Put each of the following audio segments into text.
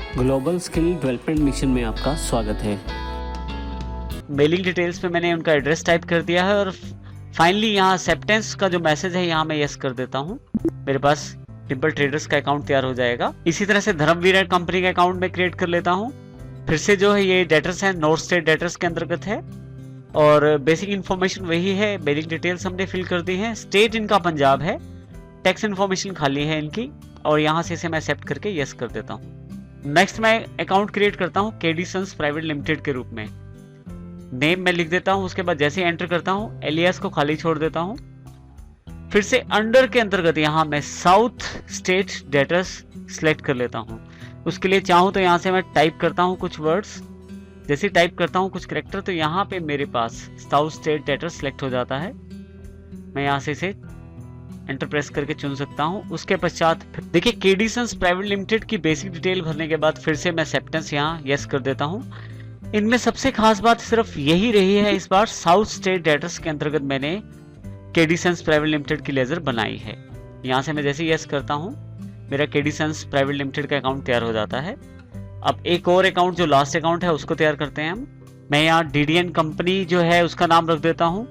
Global skill development mission में आपका स्वागत है। मेलिंग डिटेल्स में मैंने उनका एड्रेस टाइप कर दिया है और फाइनली यहाँ एक्सेप्टेंस का जो मैसेज है यहाँ मैं यस कर देता हूँ। मेरे पास डिम्पल ट्रेडर्स का अकाउंट तैयार हो जाएगा। इसी तरह से धर्मवीर एंड कंपनी का अकाउंट में क्रिएट कर लेता हूँ। फिर से जो है ये डेटर्स है नॉर्थ स्टेट डेटर्स के अंतर्गत है और बेसिक इन्फॉर्मेशन वही है। मेलिंग डिटेल्स हमने फिल कर दी है। स्टेट इनका पंजाब है, टैक्स इन्फॉर्मेशन खाली है इनकी और यहाँ से इसे मैं एक्सेप्ट करके यस कर देता हूँ। नेक्स्ट मैं अकाउंट क्रिएट करता हूँ केडी सन्स प्राइवेट लिमिटेड के रूप में। नेम मैं लिख देता हूँ, उसके बाद जैसे एंटर करता हूँ एलियास को खाली छोड़ देता हूँ। फिर से अंडर के अंतर्गत यहाँ मैं साउथ स्टेट डेटर्स सिलेक्ट कर लेता हूँ। उसके लिए चाहूँ तो यहाँ से मैं टाइप करता हूँ कुछ वर्ड्स। जैसे टाइप करता हूँ कुछ कैरेक्टर तो यहाँ पे मेरे पास साउथ स्टेट डेटर सिलेक्ट हो जाता है। मैं यहाँ से इसे एंटर प्रेस करके चुन सकता हूँ। उसके पश्चात देखिए केडी सन्स प्राइवेट लिमिटेड की बेसिक डिटेल भरने के बाद फिर से मैं एक्सेप्टेंस यहाँ यस कर देता हूँ। इनमें सबसे खास बात सिर्फ यही रही है, इस बार साउथ स्टेट डेटर्स के अंतर्गत मैंने केडी सन्स प्राइवेट लिमिटेड की लेजर बनाई है। यहाँ से मैं जैसे यस करता हूँ मेरा केडी सन्स प्राइवेट लिमिटेड का अकाउंट तैयार हो जाता है। अब एक और अकाउंट जो लास्ट अकाउंट है उसको तैयार करते हैं हम। मैं यहाँ डीडीएन कंपनी जो है उसका नाम रख देता हूँ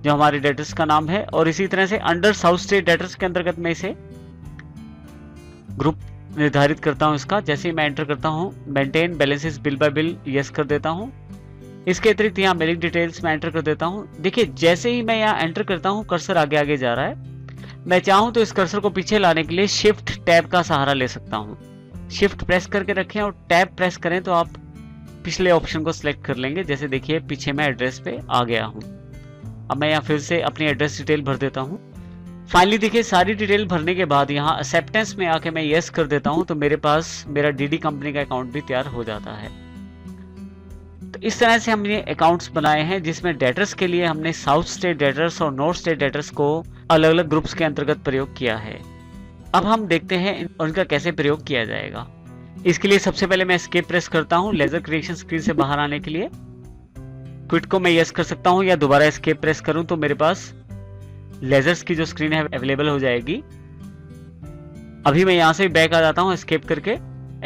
जो हमारे डेटर्स का नाम है और इसी तरह से अंडर साउथ स्टेट डेटर्स के अंतर्गत मैं इसे ग्रुप निर्धारित करता हूं। इसका जैसे ही मैं एंटर करता हूं maintain balances bill bye bill yes कर देता हूं। इसके अतिरिक्त यहाँ मेलिंग डिटेल्स में एंटर कर देता हूं। देखिए जैसे ही मैं यहाँ एंटर करता हूं कर्सर आगे आगे जा रहा है। मैं चाहूं तो इस कर्सर को पीछे लाने के लिए शिफ्ट टैब का सहारा ले सकता हूं। शिफ्ट प्रेस करके रखें और टैब प्रेस करें तो आप पिछले ऑप्शन को सिलेक्ट कर लेंगे। जैसे देखिए पीछे मैं एड्रेस पे आ गया हूँ। अब मैं यहाँ फिर से अपनी एड्रेस डिटेल भर देता हूँ। फाइनली देखिए सारी डिटेल भरने के बाद यहाँ एक्सेप्टेंस में आके मैं यस कर देता हूँ तो मेरे पास मेरा डीडी कंपनी का अकाउंट भी तैयार हो जाता है। तो इस तरह से हमने अकाउंट्स बनाए हैं जिसमें डेटर्स के लिए हमने साउथ स्टेट डेटर्स और नॉर्थ स्टेट डेटर्स को अलग अलग ग्रुप्स के अंतर्गत प्रयोग किया है। अब हम देखते हैं उनका कैसे प्रयोग किया जाएगा। इसके लिए सबसे पहले मैं एस्केप प्रेस करता हूँ लेजर क्रिएशन स्क्रीन से बाहर आने के लिए। क्विट को मैं यस कर सकता हूं या दोबारा एस्केप प्रेस करूं तो मेरे पास लेजर्स की जो स्क्रीन है अवेलेबल हो जाएगी। अभी मैं यहां से बैक आ जाता हूं एस्केप करके।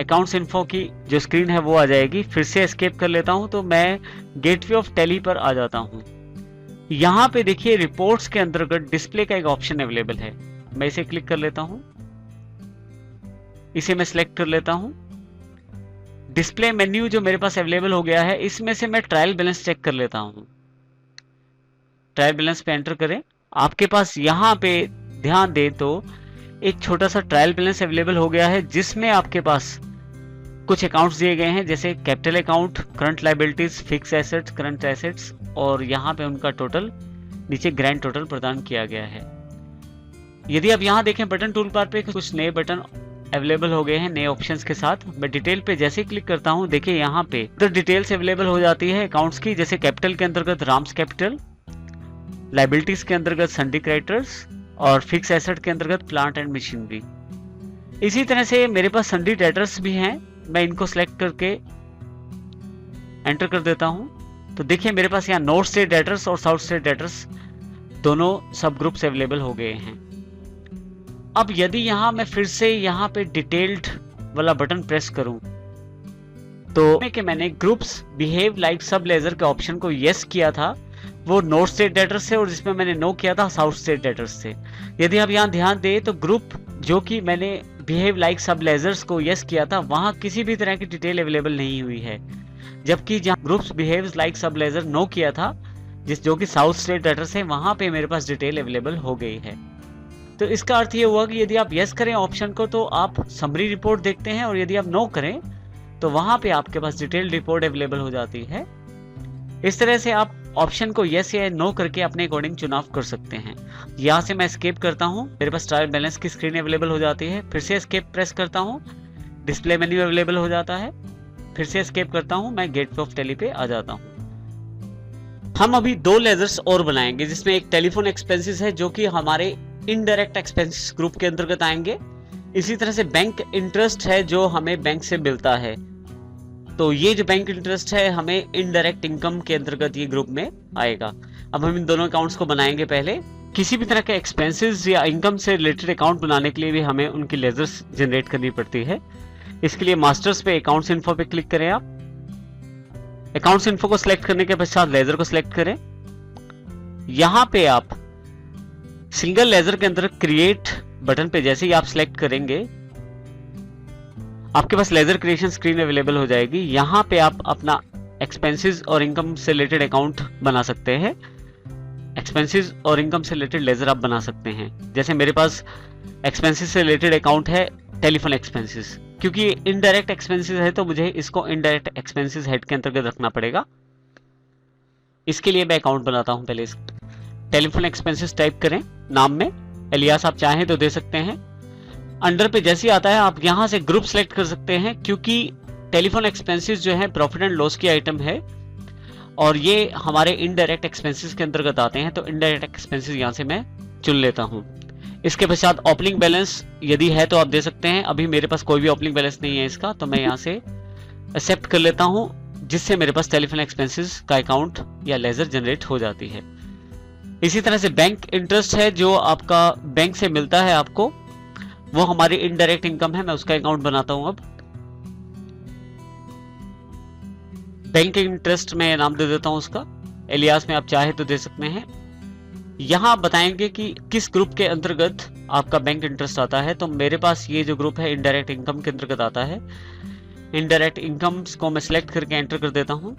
अकाउंट्स इन्फो की जो स्क्रीन है वो आ जाएगी। फिर से एस्केप कर लेता हूं तो मैं गेटवे ऑफ टैली पर आ जाता हूं। यहां पे देखिए रिपोर्ट्स के अंतर्गत डिस्प्ले का एक ऑप्शन अवेलेबल है। मैं इसे क्लिक कर लेता हूं। इसे मैं सिलेक्ट कर लेता हूं। डिस्प्ले मेन्यू जो मेरे पास अवेलेबल हो गया है इसमें से मैं ट्रायल बैलेंस चेक कर लेता हूं। ट्रायल बैलेंस पे एंटर करें। आपके पास यहाँ पे ध्यान दें तो एक छोटा सा ट्रायल बैलेंस अवेलेबल हो गया है जिसमें आपके पास कुछ अकाउंट्स दिए गए हैं जैसे capital account, current liabilities, fix assets, current assets और यहाँ पे उनका टोटल नीचे ग्रैंड टोटल प्रदान किया गया है। यदि आप यहाँ देखें बटन टूल बार पे कुछ नए बटन अवेलेबल हो गए हैं नए ऑप्शंस के साथ। मैं डिटेल पे जैसे क्लिक करता हूं देखिए यहाँ पे डिटेल्स अवेलेबल हो जाती है अकाउंट्स की। जैसे कैपिटल के अंतर्गत राम्स कैपिटल, लायबिलिटीज के अंतर्गत सन्डी क्रेडिटर्स और फिक्स एसेट के अंतर्गत प्लांट एंड मशीनरी। इसी तरह से मेरे पास सन्डी डेटर्स भी हैं। मैं इनको सिलेक्ट करके एंटर कर देता हूं तो देखिए मेरे पास यहाँ नॉर्थ स्टेट डेटर्स और साउथ स्टेट डेटर्स दोनों सब ग्रुप्स अवेलेबल हो गए हैं। अब यदि यहां मैं फिर से यहां पे डिटेल्ड वाला बटन प्रेस करूं तो कि मैंने ग्रुप्स बिहेव लाइक सब लेजर के ऑप्शन को यस किया था वो नॉर्थ स्टेट डेटर्स से और जिसमें मैंने नो किया था साउथ स्टेट डेटर्स से। यदि आप यहां ध्यान दें तो ग्रुप जो कि मैंने बिहेव लाइक सब लेजर्स को यस किया था वहां किसी भी तरह की डिटेल अवेलेबल नहीं हुई है, जबकि जहां ग्रुप्स बिहेव लाइक सब लेजर नो किया था जो कि साउथ स्टेट डेटर्स है वहां पे मेरे पास डिटेल अवेलेबल हो गई है। तो इसका अर्थ ये हुआ कि यदि आप यस करें ऑप्शन को तो आप समरी रिपोर्ट देखते हैं और यदि आप नो करें तो वहां पे आपके पास डिटेल रिपोर्ट अवेलेबल हो जाती है। इस तरह से आप ऑप्शन को यस या नो करके अपने अकॉर्डिंग चुनाव कर सकते हैं। यहाँ से मैं एस्केप करता हूँ, मेरे पास ट्रायल बैलेंस की स्क्रीन अवेलेबल हो जाती है। फिर से एस्केप प्रेस करता हूँ, डिस्प्ले मेन्यू अवेलेबल हो जाता है। फिर से एस्केप करता हूँ, मैं गेटवे ऑफ टैली पे आ जाता हूँ। हम अभी दो लेजर्स और बनाएंगे जिसमें एक टेलीफोन एक्सपेंसेस है जो कि हमारे इनडायरेक्ट एक्सपेंसेस ग्रुप के अंतर्गत आएंगे। इसी तरह से बैंक इंटरेस्ट है जो हमें बैंक से मिलता है, तो ये जो बैंक इंटरेस्ट है हमें इनडायरेक्ट इनकम के अंतर्गत ये ग्रुप में आएगा। अब हम इन दोनों अकाउंट्स को बनाएंगे। पहले किसी भी तरह के एक्सपेंसेस या इनकम से रिलेटेड अकाउंट बनाने के लिए भी हमें उनकी लेजर्स जनरेट करनी पड़ती है। इसके लिए मास्टर्स पे अकाउंट्स इन्फो पे क्लिक करें आप। अकाउंट्स इन्फो को सिलेक्ट करने के पश्चात लेजर को सिलेक्ट करें। यहां पे आप सिंगल लेजर के अंदर क्रिएट बटन पे जैसे ही आप सिलेक्ट करेंगे आपके पास लेजर क्रिएशन स्क्रीन अवेलेबल हो जाएगी। यहां पे आप अपना एक्सपेंसेस और इनकम से रिलेटेड अकाउंट बना सकते हैं। एक्सपेंसेस और इनकम से रिलेटेड लेजर आप बना सकते हैं। जैसे मेरे पास एक्सपेंसेस से रिलेटेड अकाउंट है टेलीफोन एक्सपेंसेस, क्योंकि इनडायरेक्ट एक्सपेंसेस है तो मुझे इसको इनडायरेक्ट एक्सपेंसेस हेड के अंतर्गत रखना पड़ेगा। इसके लिए मैं अकाउंट बनाता हूं। पहले टेलीफोन एक्सपेंसेस टाइप करें, नाम में एलियास आप चाहें तो दे सकते हैं। अंडर पे जैसे ही आता है आप यहां से ग्रुप सेलेक्ट कर सकते हैं, क्योंकि टेलीफोन एक्सपेंसेस जो है प्रॉफिट एंड लॉस की आइटम है और ये हमारे इनडायरेक्ट एक्सपेंसेस के अंतर्गत आते हैं, तो इनडायरेक्ट एक्सपेंसेस यहां से मैं चुन लेता हूं। इसके पश्चात ओपनिंग बैलेंस यदि है तो आप दे सकते हैं। अभी मेरे पास कोई भी ओपनिंग बैलेंस नहीं है इसका, तो मैं यहां से एक्सेप्ट कर लेता हूं, जिससे मेरे पास टेलीफोन एक्सपेंसेस का अकाउंट या लेजर जनरेट हो जाती है। इसी तरह से बैंक इंटरेस्ट है जो आपका बैंक से मिलता है आपको, वो हमारी इनडायरेक्ट इनकम है। मैं उसका अकाउंट बनाता हूं। अब बैंक इंटरेस्ट में नाम दे देता हूं उसका, एलियास में आप चाहे तो दे सकते हैं। यहां आप बताएंगे कि किस ग्रुप के अंतर्गत आपका बैंक इंटरेस्ट आता है। तो मेरे पास ये जो ग्रुप है इनडायरेक्ट इनकम के अंतर्गत आता है। इनडायरेक्ट इनकम्स को मैं सिलेक्ट करके एंटर कर देता हूं।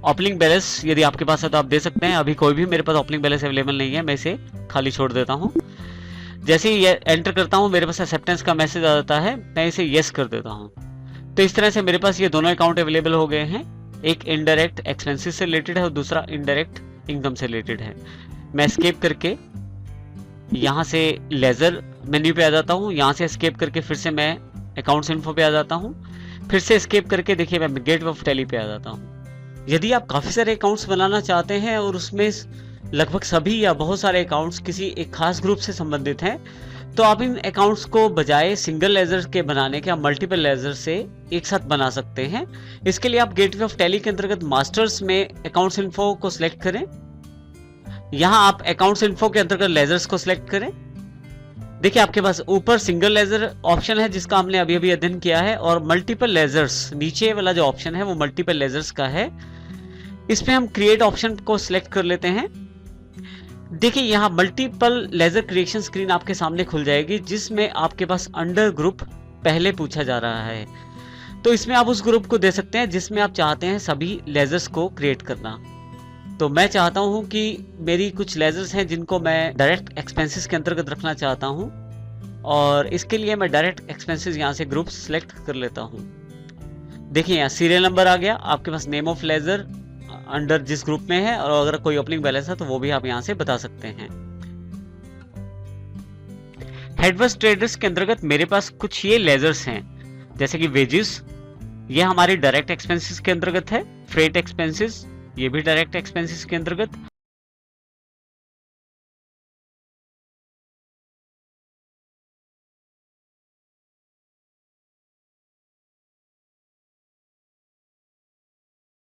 ओपनिंग बैलेंस यदि आपके पास है तो आप दे सकते हैं। अभी कोई भी मेरे पास ओपनिंग बैलेंस अवेलेबल नहीं है, मैं इसे खाली छोड़ देता हूं। जैसे ही ये एंटर करता हूं मेरे पास एक्सेप्टेंस का मैसेज आ जाता है, मैं इसे यस कर देता हूं। तो इस तरह से मेरे पास ये दोनों अकाउंट अवेलेबल हो गए हैं। एक इनडायरेक्ट एक्सपेंसेस से रिलेटेड है और दूसरा इनडायरेक्ट इनकम से रिलेटेड है। मैं एस्केप करके यहां से लेजर मेन्यू पे आ जाता हूं। यहां से एस्केप करके फिर से मैं अकाउंट्स इन्फो पे आ जाता हूं। फिर से एस्केप करके देखिए मैं गेटवे ऑफ टैली पे आ जाता हूं। यदि आप काफी सारे अकाउंट्स बनाना चाहते हैं और उसमें लगभग सभी या बहुत सारे अकाउंट्स किसी एक खास ग्रुप से संबंधित हैं, तो आप इन अकाउंट्स को बजाय सिंगल लेजर के बनाने के आप मल्टीपल लेजर से एक साथ बना सकते हैं। इसके लिए आप गेटवे ऑफ टैली के अंतर्गत मास्टर्स में अकाउंट्स इन्फो को सिलेक्ट करें। यहां आप अकाउंट्स इन्फो के अंतर्गत लेजर्स को सिलेक्ट करें। देखिए आपके पास ऊपर सिंगल लेजर ऑप्शन है जिसका हमने अभी अभी अध्ययन किया है, और मल्टीपल लेजर्स नीचे वाला जो ऑप्शन है वो मल्टीपल लेजर्स का है। इसमें हम क्रिएट ऑप्शन को सिलेक्ट कर लेते हैं। देखिए यहाँ मल्टीपल लेजर क्रिएशन स्क्रीन आपके सामने खुल जाएगी, जिसमें आपके पास अंडर ग्रुप पहले पूछा जा रहा है। तो इसमें आप उस ग्रुप को दे सकते हैं जिसमें आप चाहते हैं सभी लेजर्स को क्रिएट करना। तो मैं चाहता हूं कि मेरी कुछ लेजर्स हैं जिनको मैं डायरेक्ट एक्सपेंसेस के अंतर्गत रखना चाहता हूं, और इसके लिए मैं डायरेक्ट एक्सपेंसेस यहां से ग्रुप सेलेक्ट कर लेता हूं। देखिए यहाँ सीरियल नंबर आ गया, आपके पास नेम ऑफ लेजर अंडर जिस ग्रुप में है, और अगर कोई ओपनिंग बैलेंस है तो वो भी आप यहां से बता सकते हैं। हेडवर्स ट्रेडर्स के अंतर्गत मेरे पास कुछ ये लेजर्स हैं, जैसे कि वेजेस, ये हमारे डायरेक्ट एक्सपेंसेस के अंतर्गत है। फ्रेट एक्सपेंसेस, ये भी डायरेक्ट एक्सपेंसेस के अंतर्गत।